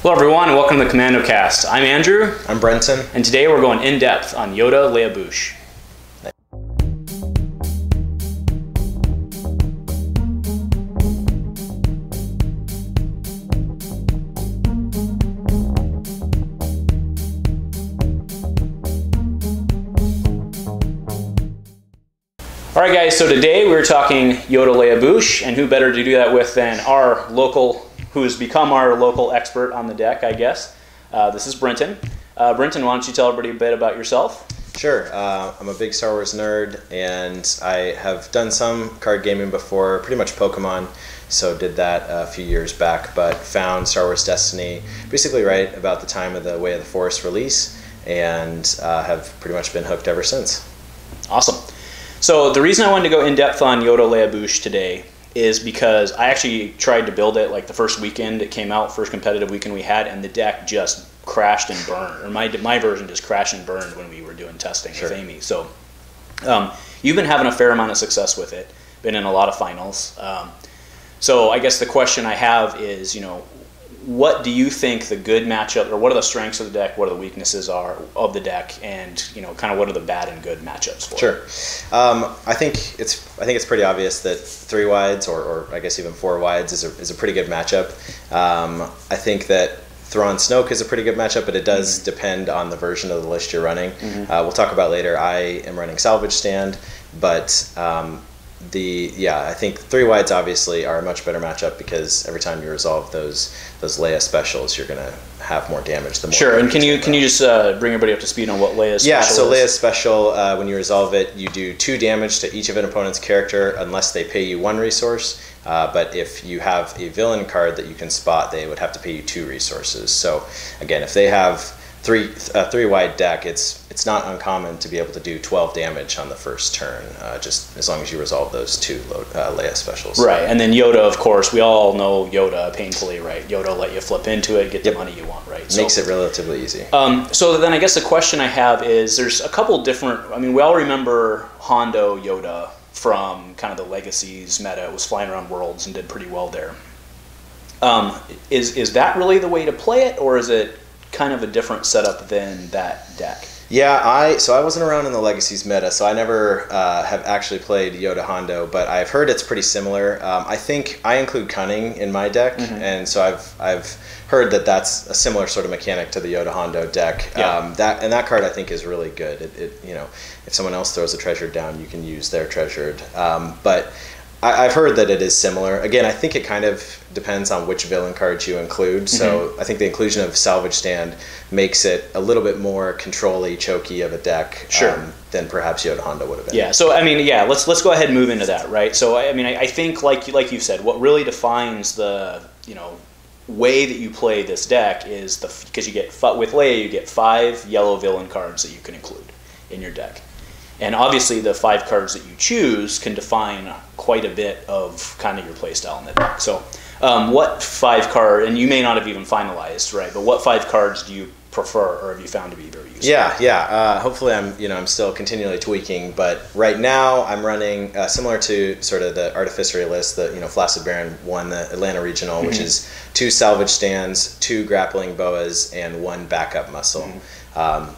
Hello everyone and welcome to the Commando cast. I'm Andrew. I'm Brenton. And today we're going in depth on Yoda, Leia Boushh. Alright guys, so today we're talking Yoda, Leia Boushh, and who better to do that with than our local, who has become our local expert on the deck, I guess. This is Brenton. Brenton, why don't you tell everybody a bit about yourself? Sure. I'm a big Star Wars nerd, and I have done some card gaming before, pretty much Pokemon, so did that a few years back, but found Star Wars Destiny basically right about the time of the Way of the Force release, and have pretty much been hooked ever since. Awesome. So the reason I wanted to go in depth on Yoda, Leia Boushh today is because I actually tried to build it like the first weekend it came out, first competitive weekend we had, and the deck just crashed and burned, or my version just crashed and burned when we were doing testing with Amy. So you've been having a fair amount of success with it, been in a lot of finals. So I guess the question I have is, what do you think the good matchup, or what are the strengths of the deck, what are the weaknesses are of the deck, and kind of what are the bad and good matchups for it? Sure. I think it's pretty obvious that 3 wides, or I guess even 4 wides, is a pretty good matchup. I think that Thrawn Snoke is a pretty good matchup, but it does depend on the version of the list you're running. We'll talk about later. I am running Salvage Stand, but I think 3 wides obviously are a much better matchup because every time you resolve those Leia specials, you're gonna have more damage. The more sure, and can you just bring everybody up to speed on what Leia's special is? Yeah, so Leia's special, when you resolve it, you do 2 damage to each of an opponent's character unless they pay you 1 resource. But if you have a villain card that you can spot, they would have to pay you 2 resources. So again, if they have 3 wide deck, it's not uncommon to be able to do 12 damage on the first turn, just as long as you resolve those 2 Leia specials. Right, and then Yoda, of course, we all know Yoda painfully, right? Yoda will let you flip into it, get the money you want, right? Makes it relatively easy. So then I guess the question I have is, there's a couple different, we all remember Hondo Yoda from kind of the Legacies meta. It was flying around worlds and did pretty well there. Is that really the way to play it, or is it kind of a different setup than that deck? Yeah, I wasn't around in the Legacies meta, so I never have actually played Yoda Hondo, but I've heard it's pretty similar. I think I include Cunning in my deck, and so I've heard that that's a similar sort of mechanic to the Yoda Hondo deck. Yeah. That card I think is really good. If someone else throws a treasured down, you can use their treasured. But I've heard that it is similar. Again, I think it kind of depends on which villain cards you include. So I think the inclusion of Salvage Stand makes it a little bit more control-y, choky of a deck than perhaps Yoda Hondo would have been. Yeah. So let's go ahead and move into that, right? So I think like you said, what really defines the way that you play this deck is because you get with Leia, you get 5 yellow villain cards that you can include in your deck. And obviously the 5 cards that you choose can define quite a bit of kind of your playstyle in the deck. So what 5 card, and you may not have even finalized, right? But what 5 cards do you prefer, or have you found to be very useful? Yeah. Hopefully I'm still continually tweaking, but right now I'm running similar to sort of the Artificery list that Flaccid Baron won the Atlanta Regional, which is 2 Salvage Stands, 2 Grappling Boas, and 1 Backup Muscle.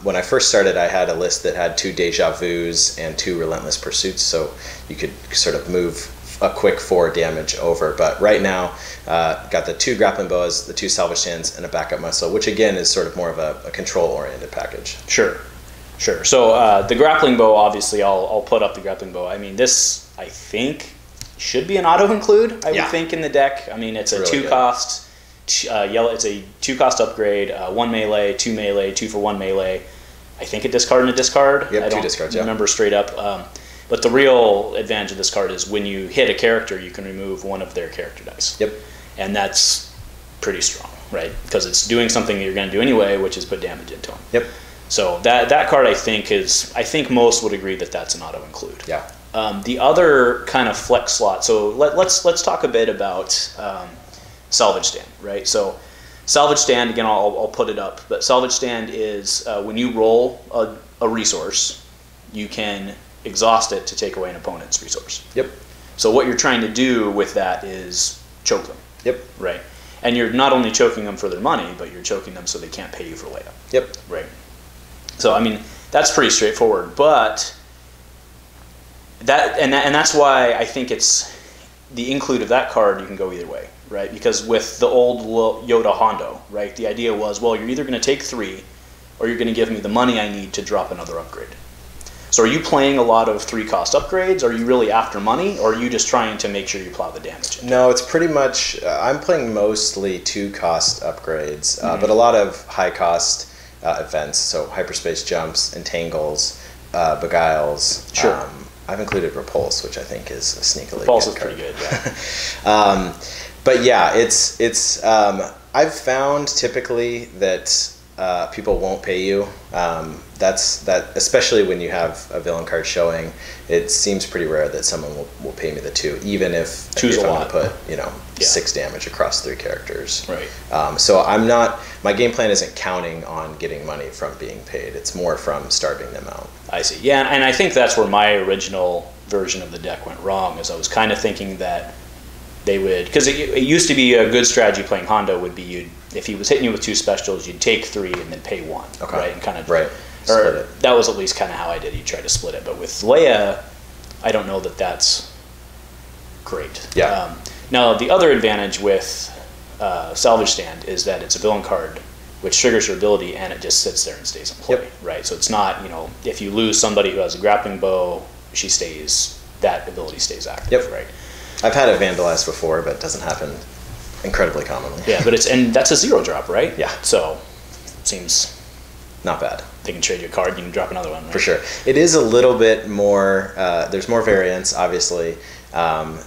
When I first started, I had a list that had 2 Deja Vus and 2 Relentless Pursuits, so you could sort of move a quick 4 damage over. But right now, got the 2 Grappling Boas, the 2 Salvage Stands, and a Backup Muscle, which again is sort of more of a control-oriented package. Sure. So the Grappling Bow, obviously, I'll put up the Grappling Bow. This, I think, should be an auto-include, I would think, in the deck. It's a really 2-cost. Yellow. It's a 2-cost upgrade, 1 melee, 2 melee, 2 for 1 melee. I think a discard and a discard. Yep, I don't 2 discards, remember straight up. But the real advantage of this card is when you hit a character, you can remove 1 of their character dice. Yep. And that's pretty strong, right? Because it's doing something that you're going to do anyway, which is put damage into them. Yep. So that card, I think most would agree that that's an auto include. Yeah. The other kind of flex slot. So let's talk a bit about Salvage Stand, right? So Salvage Stand, again, I'll put it up, but Salvage Stand is when you roll a resource, you can exhaust it to take away an opponent's resource. Yep. So what you're trying to do with that is choke them. Yep. Right. And you're not only choking them for their money, but you're choking them so they can't pay you for Leia. Yep. Right. So I mean, that's pretty straightforward. But that's why I think it's the include of that card. You can go either way, right? Because with the old Yoda Hondo, right, the idea was, well, you're either going to take 3, or you're going to give me the money I need to drop another upgrade. So are you playing a lot of 3-cost upgrades? Are you really after money, or are you just trying to make sure you plow the damage in? No, it's pretty much, I'm playing mostly 2-cost upgrades, but a lot of high-cost events, so hyperspace jumps, entangles, beguiles. Sure. I've included repulse, which I think is a sneakily Repulse good is card. pretty good, yeah. But yeah, it's I've found typically that people won't pay you. Especially when you have a villain card showing. It seems pretty rare that someone will pay me the 2, even if I'm going to put 6 damage across 3 characters. Right. So I'm not. My game plan isn't counting on getting money from being paid. It's more from starving them out. I see. Yeah, and I think that's where my original version of the deck went wrong. Is I was kind of thinking that they would, because it used to be a good strategy playing Hondo would be if he was hitting you with 2 specials, you'd take 3 and then pay 1, right? And kind of split it. That was at least kind of how I did. You try to split it, but with Leia, I don't know that that's great. Yeah. Now the other advantage with Salvage Stand is that it's a villain card, which triggers your ability, and it just sits there and stays in play, right? So it's not, if you lose somebody who has a grappling bow, that ability stays active, right? I've had it vandalized before, but it doesn't happen incredibly commonly. Yeah, but and that's a 0-drop, right? Yeah. So seems not bad. They can trade you a card, you can drop another one, right? For sure. It is a little bit more, there's more variance, obviously.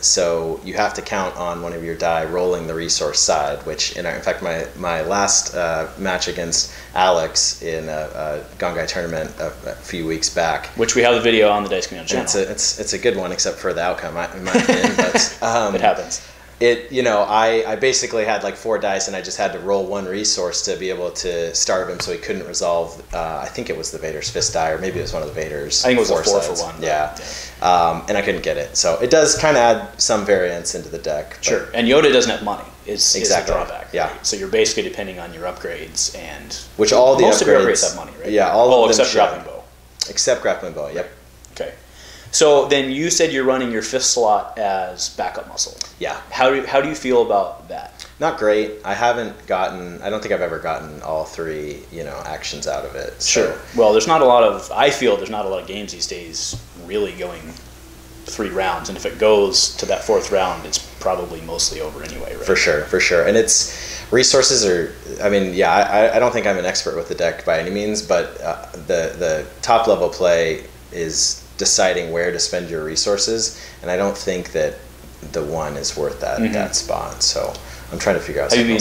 So you have to count on one of your die rolling the resource side, which, in fact, my last match against Alex in a Gongai tournament a few weeks back. Which we have the video on the Dice Commando channel. It's a good one, except for the outcome, in my opinion. But, it happens. I basically had like 4 dice, and I just had to roll 1 resource to be able to starve him so he couldn't resolve, I think it was the Vader's Fist die, or maybe it was one of the Vader's. I think it was a 4 sides. for 1. Yeah. And I couldn't get it. So it does kind of add some variance into the deck. Sure. And Yoda doesn't have money. Is a drawback. Yeah. Right? So you're basically depending on your upgrades, and which all the most upgrades, of your upgrades have money, right? Yeah, all of them except grappling bow. Except grappling bow. Yep. Okay. So then you said you're running your 5th slot as backup muscle. Yeah. How do you feel about that? Not great. I don't think I've ever gotten all 3, actions out of it. So. Sure. Well, I feel there's not a lot of games these days really going 3 rounds, and if it goes to that 4th round, it's probably mostly over anyway, right? For sure. And it's resources are, I don't think I'm an expert with the deck by any means, but the top level play is deciding where to spend your resources, and I don't think that the 1 is worth that spot. So I'm trying to figure out. So have you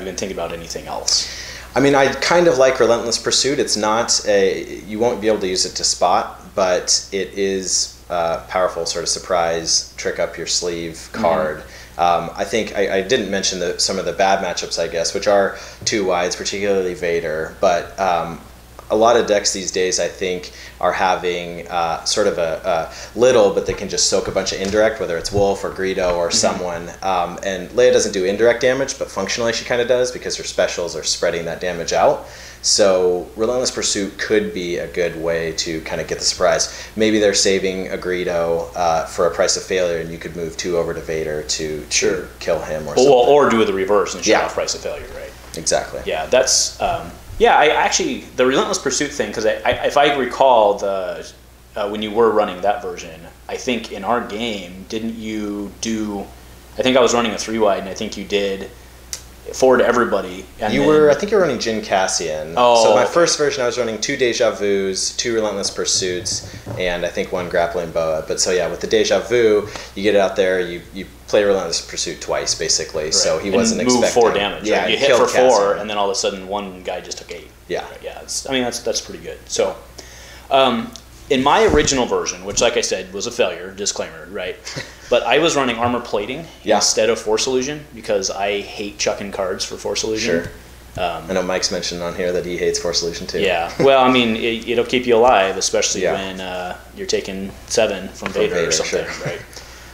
been thinking about anything else? I kind of like Relentless Pursuit. It's not you won't be able to use it to spot, but it is a powerful sort of surprise, trick up your sleeve card. I think I didn't mention some of the bad matchups, I guess, which are 2 wides, particularly Vader, but a lot of decks these days, I think, are having sort of a little, but they can just soak a bunch of indirect, whether it's Wolf or Greedo or someone. And Leia doesn't do indirect damage, but functionally she kind of does because her specials are spreading that damage out. So Relentless Pursuit could be a good way to kind of get the surprise. Maybe they're saving a Greedo for a price of failure, and you could move 2 over to Vader to kill him or something. Or do the reverse and shut off price of failure, right? Exactly. Yeah, that's... I actually, the Relentless Pursuit thing, because if I recall when you were running that version, I think in our game, didn't you do, I think I was running a 3-wide, and I think you did 4 to everybody. And I think you were running Jin Cassian. So my first version, I was running 2 Deja Vus, 2 Relentless Pursuits, and I think 1 Grappling Boa. But so yeah, with the Deja Vu, you get it out there, you play Relentless Pursuit twice, basically. Right. So he wasn't expecting. Move 4 damage. Yeah, right? You hit for 4, and then all of a sudden one guy just took 8. Yeah. Right? Yeah. That's pretty good. So, in my original version, which, like I said, was a failure, disclaimer, right? But I was running armor plating instead of Force Illusion because I hate chucking cards for Force Illusion. Sure. I know Mike's mentioned on here that he hates Force Illusion too. Yeah. Well, it'll keep you alive, especially when you're taking 7 from Vader or something, right?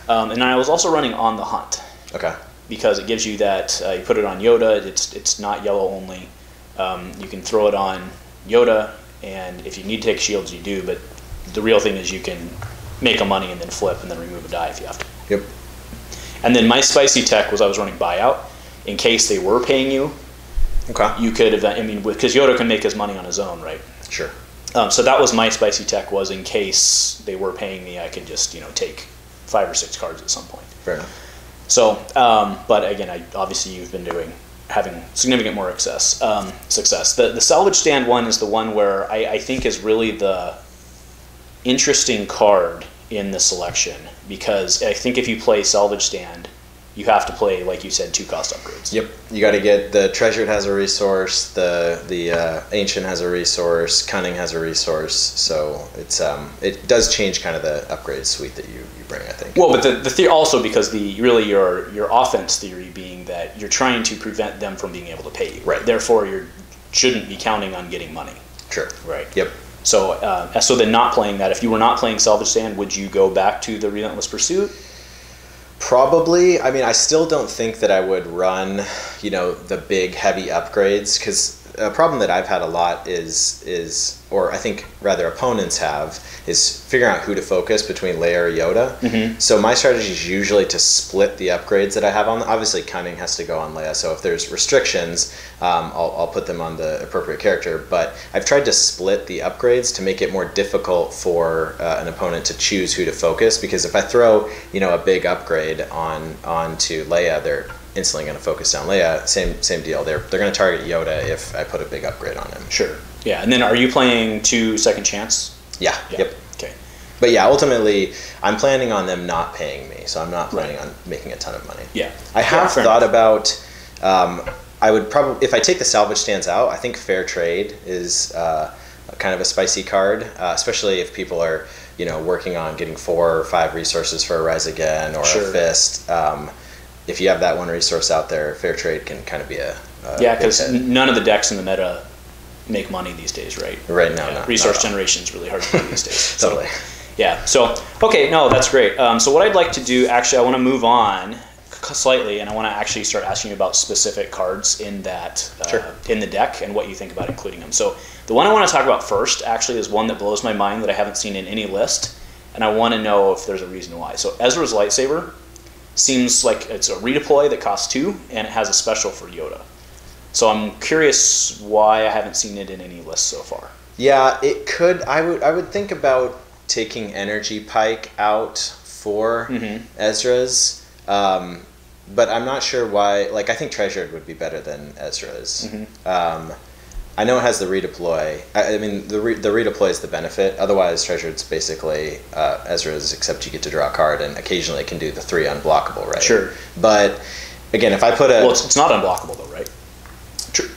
And I was also running On the Hunt. Okay. because it gives you that, you put it on Yoda, it's not yellow only. You can throw it on Yoda, and if you need to take shields, you do, but the real thing is you can make a money and then flip and then remove a die if you have to. Yep. And then my spicy tech was I was running buyout in case they were paying you. Okay. You could have, I mean, because Yoda can make his money on his own, right? Sure. So that was my spicy tech, was in case they were paying me, I could just, take 5 or 6 cards at some point. Fair enough. So, but again, obviously you've been having significant more success. The salvage stand one is the one where I think is really the interesting card in the selection, because I think if you play salvage stand, you have to play, like you said, 2 cost upgrades. Yep. You got to get the treasured has a resource, the ancient has a resource, cunning has a resource. So it does change kind of the upgrade suite that you bring, I think. Well, but the also because your offense theory being that you're trying to prevent them from being able to pay you. Right. Therefore, you shouldn't be counting on getting money. Sure. Right. Yep. So then not playing that, if you were not playing salvage stand, would you go back to the relentless pursuit? Probably. I mean, I still don't think that I would run, the big heavy upgrades, because a problem that I've had a lot is, or I think rather opponents have, is figuring out who to focus between Leia or Yoda. Mm-hmm. So my strategy is usually to split the upgrades that I have on. Obviously, cunning has to go on Leia. So if there's restrictions, I'll put them on the appropriate character. But I've tried to split the upgrades to make it more difficult for an opponent to choose who to focus. Because if I throw, a big upgrade onto Leia, they're instantly going to focus down Leia. Same deal. They're going to target Yoda if I put a big upgrade on him. Sure. Yeah. And then are you playing 2 second chance? Yeah. Yep. Okay. But yeah, ultimately, I'm planning on them not paying me, so I'm not planning on making a ton of money. Yeah. I have thought about. I would probably, if I take the salvage stands out, I think fair trade is kind of a spicy card, especially if people are working on getting 4 or 5 resources for a rise again or a fist. If you have that one resource out there, fair trade can kind of be a because none of the decks in the meta make money these days, right? Right now, resource generation is really hard to do these days. Totally. So okay, no, that's great. So what I'd like to do, actually, I want to move on slightly, and I want to actually start asking you about specific cards in that in the deck and what you think about including them. So the one I want to talk about first, actually, is one that blows my mind that I haven't seen in any list, and I want to know if there's a reason why. So Ezra's lightsaber seems like it's a redeploy that costs 2, and it has a special for Yoda. So I'm curious why I haven't seen it in any list so far. Yeah, it could. I would think about taking Energy Pike out for Ezra's, but I'm not sure why. Like, I think Treasured would be better than Ezra's. I know it has the redeploy. I mean, the redeploy is the benefit. Otherwise, Treasured's basically Ezra's, except you get to draw a card, and occasionally it can do the 3 unblockable, right? Sure. But again, if I put a it's not unblockable though, right?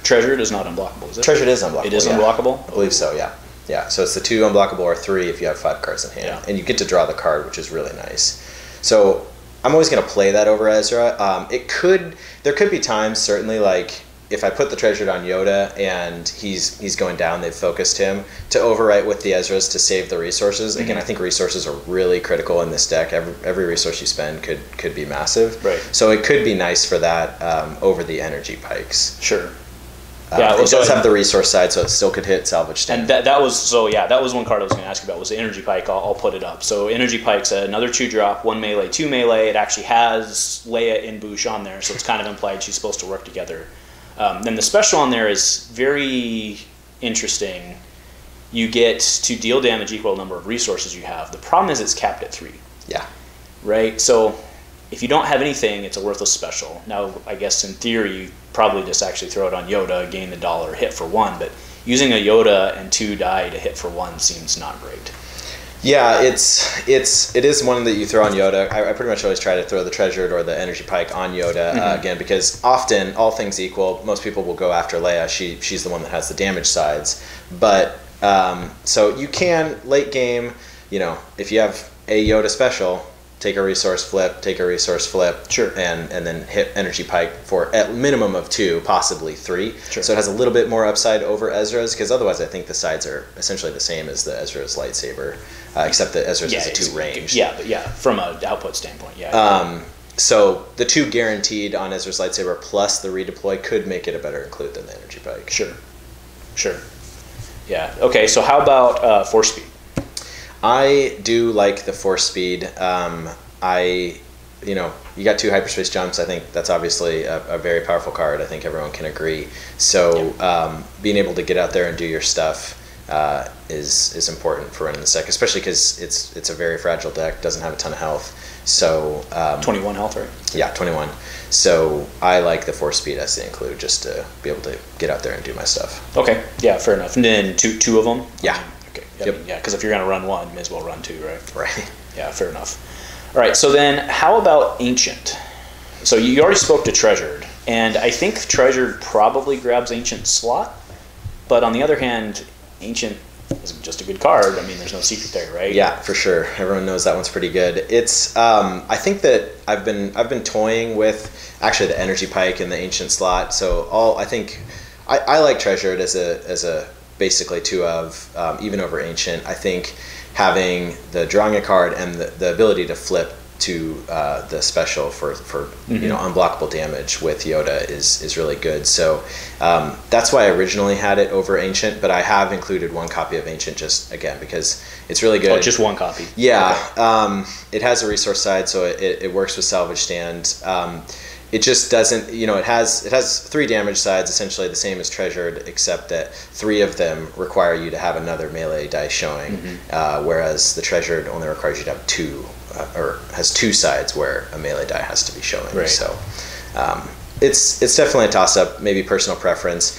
Treasured is not unblockable, is it? Treasured is unblockable. It is unblockable? I believe so, yeah. Yeah, so it's the 2 unblockable or 3 if you have 5 cards in hand. And you get to draw the card, which is really nice. So I'm always going to play that over Ezra. There could be times, certainly, like if I put the Treasured on Yoda and he's going down, they've focused him, to overwrite with the Ezras to save the resources. Again, I think resources are really critical in this deck. Every resource you spend could be massive. Right. So it could be nice for that over the Energy Pikes. Sure. It does have the resource side, so it still could hit salvage stand. And that was one card I was going to ask you about, was the Energy Pike. I'll put it up. So Energy Pike's another 2-drop, 1 melee, 2 melee. It actually has Leia and Boushh on there, so it's kind of implied she's supposed to work together. Then the special on there is very interesting. You get to deal damage equal to the number of resources you have. The problem is it's capped at 3. Yeah. Right? So if you don't have anything, it's a worthless special. Now, I guess in theory, you probably just actually throw it on Yoda, gain the $1, hit for 1, but using a Yoda and 2 die to hit for 1 seems not great. Yeah, it is one that you throw on Yoda. I pretty much always try to throw the Treasured or the Energy Pike on Yoda, again, because often, all things equal, most people will go after Leia. She's the one that has the damage sides. But, so you can, late game, if you have a Yoda special, take a resource flip, Sure. and then hit Energy Pike for at minimum of 2, possibly 3. Sure. So it has a little bit more upside over Ezra's, because otherwise I think the sides are essentially the same as the Ezra's lightsaber, except that Ezra's has a 2 range. Yeah, but from an output standpoint, yeah. So the 2 guaranteed on Ezra's lightsaber plus the redeploy could make it a better include than the energy pike. Sure. Yeah. Okay. So how about force speed? I do like the force speed. You got 2 hyperspace jumps. I think that's obviously a very powerful card. I think everyone can agree. So being able to get out there and do your stuff is important for running this deck, especially because it's a very fragile deck. Doesn't have a ton of health. So 21 health, right? Yeah, 21. So I like the force speed as the include, just to be able to get out there and do my stuff. Okay. Yeah. Fair enough. And then two of them. Yeah. Okay. Yep. Yeah. Because if you're gonna run one, you may as well run 2, right? Right. Yeah. Fair enough. All right. So then, how about ancient? So you already spoke to treasured, and I think treasured probably grabs ancient slot, but on the other hand, ancient is just a good card. I mean, there's no secret there, right? Yeah, for sure. Everyone knows that one's pretty good. It's I think that I've been toying with actually the energy pike and the ancient slot. So I like treasured as a basically 2 of even over ancient. I think having the drawing a card and the ability to flip to the special for unblockable damage with Yoda is really good. So that's why I originally had it over ancient, but I have included 1 copy of ancient just again because it's really good. Oh, just 1 copy. Yeah. Okay. It has a resource side, so it works with salvage stand. It just doesn't, it has 3 damage sides, essentially the same as treasured, except that 3 of them require you to have another melee dice showing, whereas the treasured only requires you to have 2, or has 2 sides where a melee die has to be showing. Right. So it's definitely a toss-up, maybe personal preference.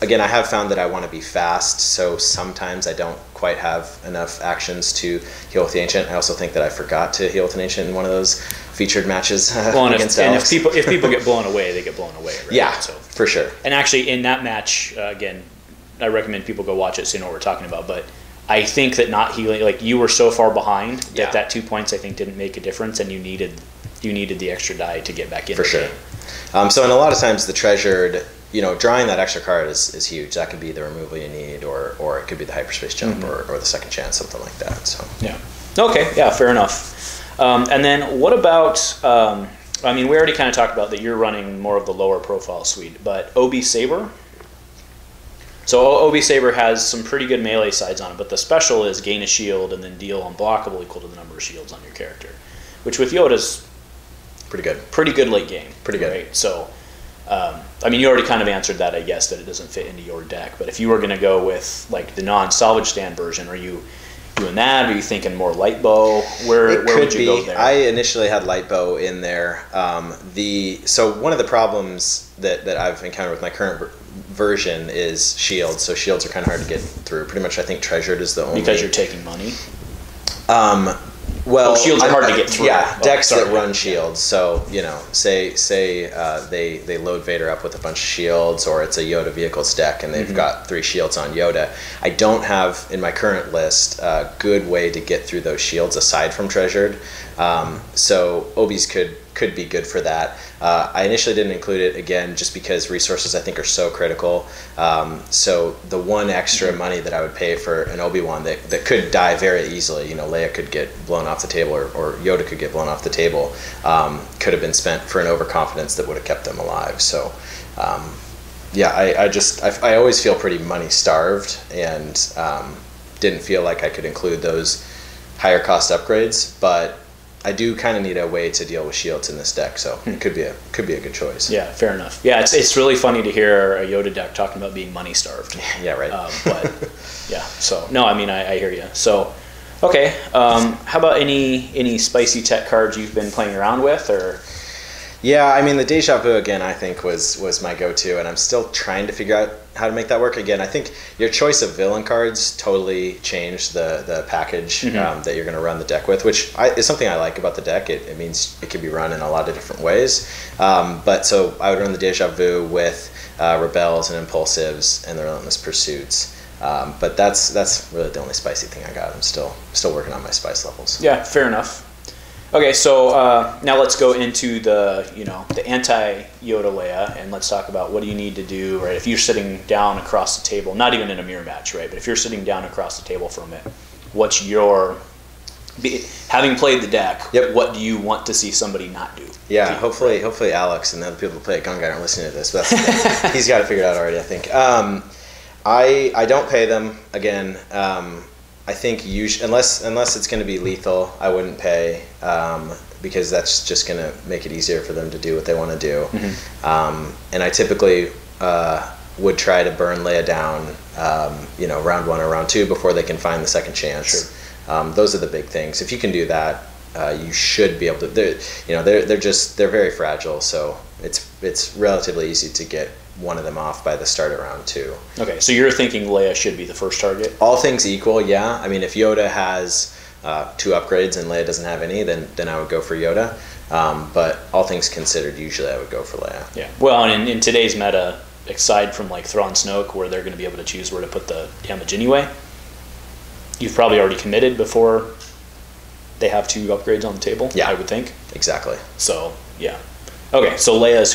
Again, I have found that I want to be fast, so sometimes I don't quite have enough actions to heal with the ancient. I also think that I forgot to heal with an ancient in one of those featured matches against Alex. If people get blown away, they get blown away, right? Yeah, so, for sure. And actually, in that match, again, I recommend people go watch it so you know what we're talking about, but I think that not healing, like you were so far behind that 2 points I think didn't make a difference, and you needed the extra die to get back in. For sure. So in a lot of times the treasured, drawing that extra card is huge. That could be the removal you need, or it could be the hyperspace jump, or the second chance, something like that. So yeah. Okay. Yeah. Fair enough. And then what about? I mean, we already kind of talked about that you're running more of the lower profile suite, but OB Saber. So OB Saber has some pretty good melee sides on it, but the special is gain a shield and then deal unblockable equal to the number of shields on your character, which with Yoda's pretty good. Pretty good late game. Pretty good. Right? So, I mean, you already kind of answered that, I guess, that it doesn't fit into your deck. But if you were going to go with like the non-salvage stand version, are you doing that? Are you thinking more light bow? Where would you go there? I initially had light bow in there. So one of the problems that I've encountered with my current version is shields. So shields are kind of hard to get through. Pretty much, I think treasured is the only. Because you're taking money. Well, shields are hard to get through. Yeah, decks that run shields. So say they load Vader up with a bunch of shields, or it's a Yoda vehicles deck and they've got 3 shields on Yoda. I don't have in my current list a good way to get through those shields aside from treasured. So Obi's could be good for that. I initially didn't include it again just because resources I think are so critical. So the 1 extra money that I would pay for an Obi-Wan that could die very easily, Leia could get blown off the table, or Yoda could get blown off the table, could have been spent for an overconfidence that would have kept them alive. So I always feel pretty money starved, and didn't feel like I could include those higher cost upgrades, but I do kind of need a way to deal with shields in this deck, so it could be a good choice. Yeah, fair enough. Yeah, it's really funny to hear a Yoda deck talking about being money starved. Yeah, right. But yeah, so no, I mean I hear you. So okay, how about any spicy tech cards you've been playing around with, or? Yeah, I mean the Deja Vu again I think was my go-to, and I'm still trying to figure out how to make that work. Again, I think your choice of villain cards totally changed the package that you're going to run the deck with, which is something I like about the deck. It means it can be run in a lot of different ways. But so I would run the Deja Vu with Rebels and Impulsives and the Relentless Pursuits. But that's really the only spicy thing I got. I'm still working on my spice levels. Yeah, fair enough. Okay, so now let's go into the anti-Yoda Leia, and let's talk about what do you need to do, right? If you're sitting down across the table, not even in a mirror match, right? But if you're sitting down across the table from it, what's your having played the deck, Yep. what do you want to see somebody not do? Yeah, hopefully Alex and the other people who play at Gun Guy aren't listening to this, but he's got it figured out already, I think. I don't pay them again. I think unless it's going to be lethal, I wouldn't pay because that's just going to make it easier for them to do what they want to do. And I typically would try to burn Leia down, round 1 or round 2 before they can find the second chance. Sure. Those are the big things. If you can do that, you should be able to. They're very fragile, so it's relatively easy to get one of them off by the start of round 2. Okay, so you're thinking Leia should be the first target? All things equal, yeah. I mean, if Yoda has 2 upgrades and Leia doesn't have any, then I would go for Yoda. But all things considered, usually I would go for Leia. Yeah. Well, and in today's meta, aside from like Thrawn Snoke, where they're going to be able to choose where to put the damage anyway, you've probably already committed before they have 2 upgrades on the table. Yeah, I would think. Exactly. So yeah. Okay, so Leia's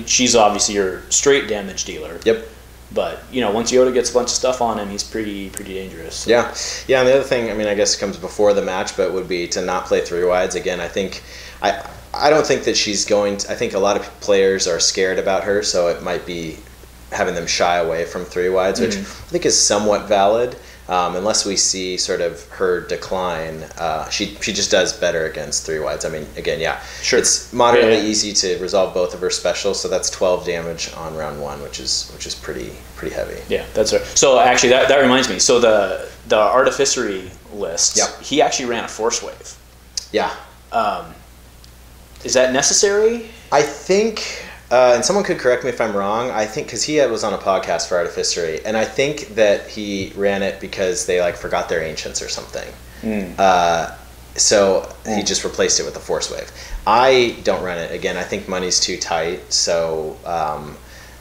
she's obviously your straight damage dealer. Yep. But, once Yoda gets a bunch of stuff on him, he's pretty dangerous. So. Yeah. Yeah, and the other thing, I guess it comes before the match, but would be to not play 3 wides. Again, I don't think that she's going to, I think a lot of players are scared about her, so it might be having them shy away from 3 wides, which I think is somewhat valid. Unless we see sort of her decline, she just does better against 3 wides. I mean, again, yeah, sure. It's moderately easy to resolve both of her specials, so that's 12 damage on round 1, which is pretty heavy. Yeah, that's right. So actually, that reminds me. So the artificery list, yep. He actually ran a force wave. Yeah. Is that necessary? I think. And someone could correct me if I'm wrong. I think because he was on a podcast for Artificery, and I think that he ran it because they forgot their ancients or something. So he just replaced it with the Force Wave. I don't run it again. I think money's too tight. So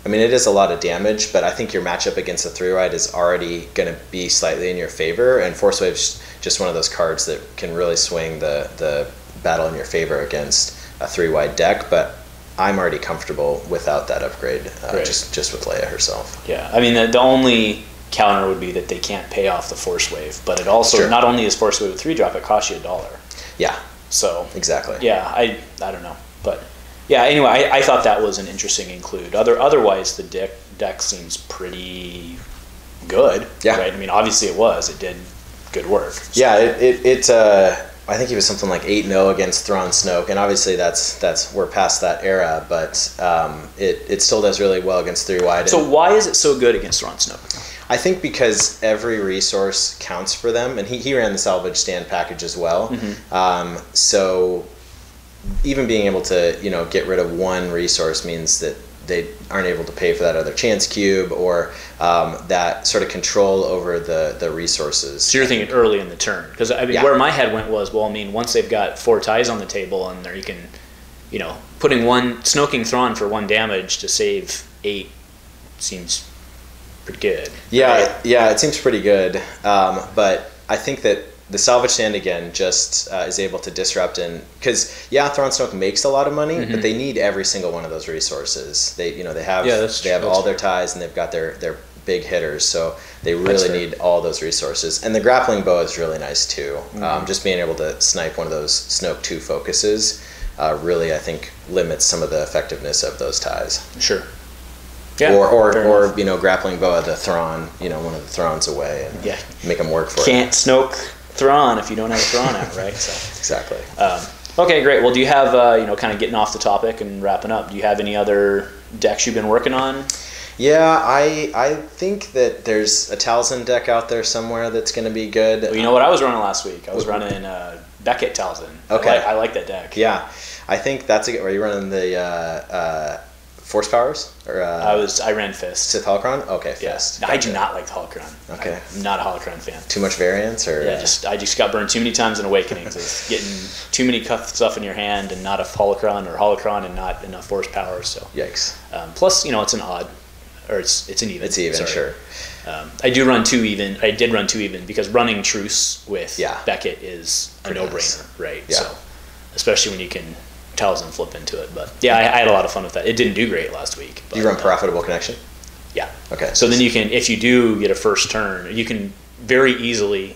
it is a lot of damage, but I think your matchup against a 3-wide is already going to be slightly in your favor, and Force Wave's just one of those cards that can really swing the battle in your favor against a 3-wide deck, but I'm already comfortable without that upgrade, just with Leia herself. Yeah, the only counter would be that they can't pay off the Force Wave, but it also, not only is Force Wave a 3-drop, it costs you $1. Yeah. So exactly. Yeah, I don't know, but yeah. Anyway, I thought that was an interesting include. Otherwise, the deck seems pretty good. Yeah. Right. Obviously it did good work. So. Yeah. I think he was something like 8-0 against Thrawn Snoke, and obviously that's we're past that era, but it still does really well against 3-wide. So why is it so good against Thrawn Snoke? I think because every resource counts for them, and he ran the salvage stand package as well. So even being able to get rid of 1 resource means that they aren't able to pay for that other chance cube or that sort of control over the resources. So you're thinking early in the turn, because where my head went was, once they've got 4 ties on the table and you can, putting snoking Thrawn for 1 damage to save 8 seems pretty good. Yeah, right? Yeah, it seems pretty good. But I think that the salvage stand again just is able to disrupt, and because Thrawn Snoke makes a lot of money, but they need every single one of those resources. They have all their ties, and they've got their big hitters, so they really need all those resources. And the grappling bow is really nice too. Just being able to snipe one of those Snoke 2 focuses really, I think, limits some of the effectiveness of those ties. Sure. Yeah, or grappling boa the Thrawn, one of the Thrawns away, and make them work for it. Can't Snoke Thrawn if you don't have a Thrawn out, right? So exactly. Okay, great. Well, do you have kind of getting off the topic and wrapping up? Do you have any other decks you've been working on? Yeah, I think that there's a Talzin deck out there somewhere that's going to be good. Well, you know what I was running last week? I was running Beckett Talzin. Okay, I like that deck. Yeah, I think that's a good. Are you running the Force Powers or I ran Fist. Sith Holocron? Okay, Fist. Yeah. I do not like the Holocron. Okay, I'm not a Holocron fan. Too much variance, or I just got burned too many times in Awakenings. It's getting too many stuff in your hand and not a Holocron, or Holocron and not enough Force Power. So yikes. Plus, it's an odd, or it's an even. It's even, sorry. Sure. I did run 2 even because running Truce with Beckett is a pretty no-brainer, nice. right? Yeah. So, especially when you can Talzin flip into it. But yeah, I had a lot of fun with that. It didn't do great last week. But, do you run Profitable Connection? Yeah. Okay. So then you can, if you do get a first turn, you can very easily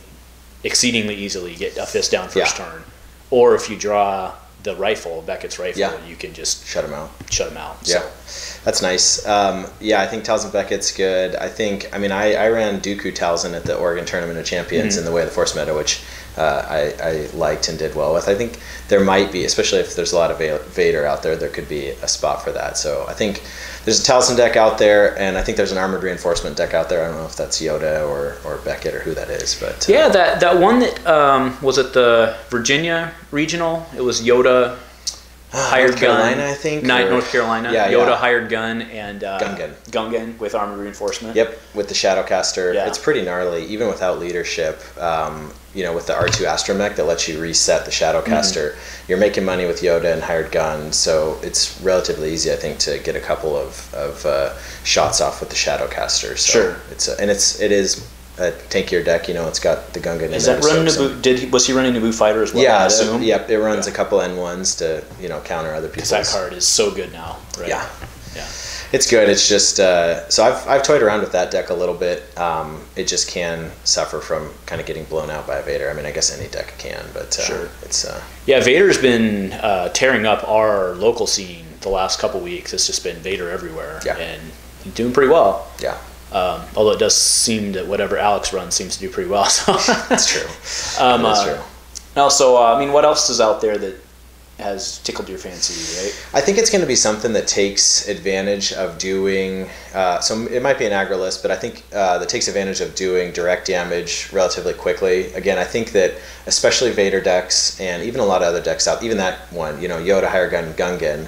exceedingly easily get a fist down first turn. Or if you draw the rifle, Beckett's rifle, you can just shut him out. Yeah, so. That's nice. I think Talzin Beckett's good. I ran Dooku Talzin at the Oregon Tournament of Champions in the Way of the Force meta, which I liked and did well with. I think there might be, especially if there's a lot of Vader out there, there could be a spot for that. So I think there's a Talzin deck out there, and I think there's an Armored Reinforcement deck out there. I don't know if that's Yoda or Beckett or who that is, but that one that was at the Virginia Regional. It was Yoda. Hired North Carolina, gun, I think. North Carolina. Yeah, Yoda hired gun and Gungan with armored reinforcement. Yep, with the Shadowcaster. Yeah. It's pretty gnarly, even without leadership. With the R2 Astromech that lets you reset the Shadowcaster, you're making money with Yoda and hired gun, so it's relatively easy, I think, to get a couple of shots off with the Shadowcaster. So it is a tankier deck. It's got the Gungan in it. Is that running Naboo? Was he running Naboo Fighter as well? Yeah, I assume? It runs a couple N1s to counter other people's. Because that card is so good now, right? Yeah. It's good. It's just so I've toyed around with that deck a little bit. It just can suffer from kind of getting blown out by a Vader. I mean, I guess any deck can, but it's Vader's been tearing up our local scene the last couple weeks. It's just been Vader everywhere, and he's doing pretty well. Yeah. Although it does seem that whatever Alex runs seems to do pretty well. So that's true. That's true. Also, what else is out there that has tickled your fancy, right? I think it's going to be something that takes advantage of doing, so it might be an aggro list, but I think that takes advantage of doing direct damage relatively quickly. Again, I think that especially Vader decks and even a lot of other decks out, even that one, Yoda, Higher Gun, Gungan,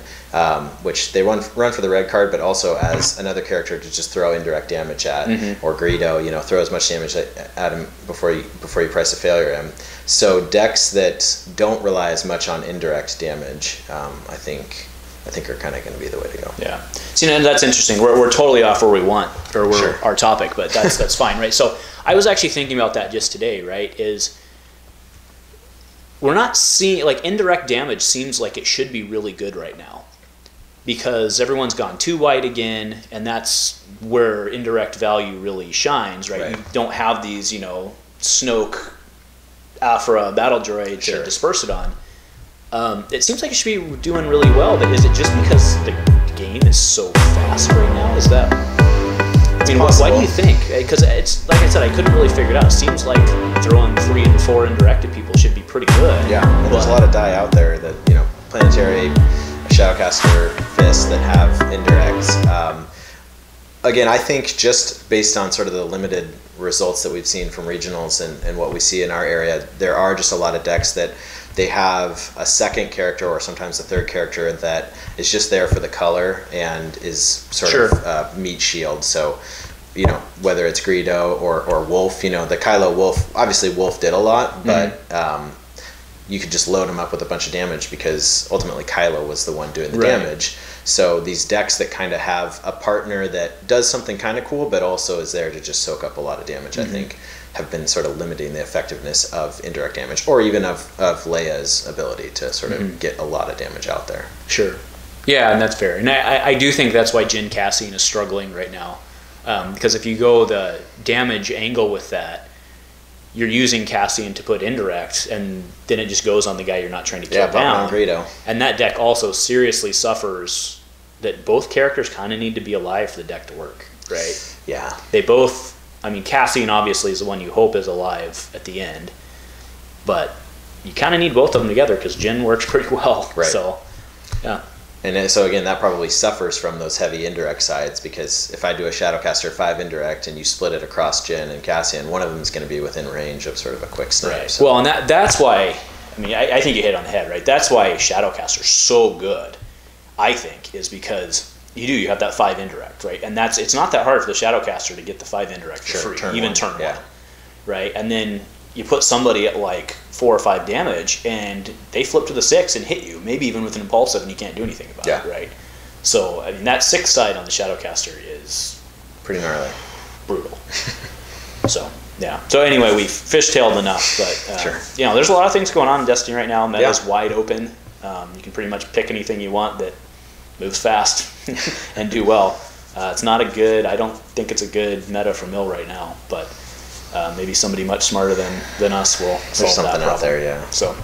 which they run for the red card, but also as another character to just throw indirect damage at, or Greedo, throw as much damage at him before you price a failure him. So decks that don't rely as much on indirect damage, I think are kind of going to be the way to go. Yeah. See, that's interesting. We're totally off where we want, or our topic, but that's fine, right? So I was actually thinking about that just today, right? Is we're not seeing, indirect damage seems like it should be really good right now, because everyone's gone too wide again, and that's where indirect value really shines, right? You don't have these, Snoke, Afra battle droid to disperse it on. It seems like it should be doing really well, but is it just because the game is so fast right now? Is that... why do you think? Because it's, like I said, I couldn't really figure it out. It seems like throwing 3 and 4 indirected people should be pretty good. Yeah, and there's a lot of die out there that, Planetary, Shadowcaster, Fist that have indirects. Again, I think just based on sort of the limited results that we've seen from regionals and what we see in our area, there are just a lot of decks that they have a second character or sometimes a third character that is just there for the color and is sort of meat shield. So, whether it's Greedo or Wolf, the Kylo Wolf, obviously Wolf did a lot, but you could just load him up with a bunch of damage because ultimately Kylo was the one doing the damage. So these decks that kind of have a partner that does something kind of cool, but also is there to just soak up a lot of damage, I think, have been sort of limiting the effectiveness of indirect damage, or even of Leia's ability to sort of get a lot of damage out there. Sure. Yeah, and that's fair. And I do think that's why Jyn Cassian is struggling right now. Because if you go the damage angle with that, you're using Cassian to put indirect, and then it just goes on the guy you're not trying to kill down. Greedo. And that deck also seriously suffers that both characters kind of need to be alive for the deck to work, right? Yeah. They both, Cassian obviously is the one you hope is alive at the end, but you kind of need both of them together because Jyn works pretty well. Right. So, yeah. And so again, that probably suffers from those heavy indirect sides, because if I do a Shadowcaster 5 indirect and you split it across Jyn and Cassian, one of them is going to be within range of sort of a quick snipe. Right. So. Well, and that's why, I think you hit on the head, right? That's why Shadowcaster's so good, I think, is because you have that 5 indirect, right? And it's not that hard for the Shadowcaster to get the 5 indirect for free, even turn 1, right? And then you put somebody at 4 or 5 damage, and they flip to the 6 and hit you, maybe even with an impulsive, and you can't do anything about it, right? So, that 6 side on the Shadowcaster is pretty gnarly. Brutal. So, yeah. So anyway, we've fishtailed enough, but there's a lot of things going on in Destiny right now. Meta's wide open. You can pretty much pick anything you want that moves fast and do well. I don't think it's a good meta for Mill right now, but maybe somebody much smarter than us will solve There's something that problem. out there, yeah. So,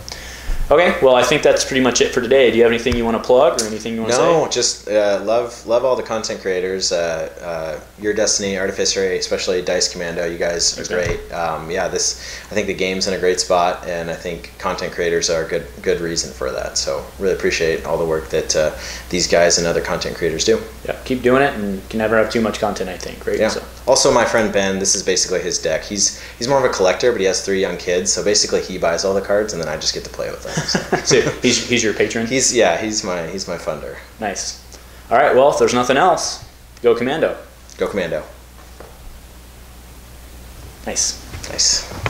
okay, well, I think that's pretty much it for today. Do you have anything you want to plug or anything you want to say? No, just love all the content creators. Your Destiny, Artificery, especially Dice Commando. You guys are great. I think the game's in a great spot, and I think content creators are a good reason for that. So really appreciate all the work that these guys and other content creators do. Yeah, keep doing it, and you can never have too much content, I think. Right? Yeah. So. Also, my friend Ben, this is basically his deck. He's more of a collector, but he has 3 young kids. So basically, he buys all the cards, and then I just get to play with them. So, So he's your patron? He's my funder. Nice. All right, well, if there's nothing else, go Commando. Go Commando. Nice. Nice.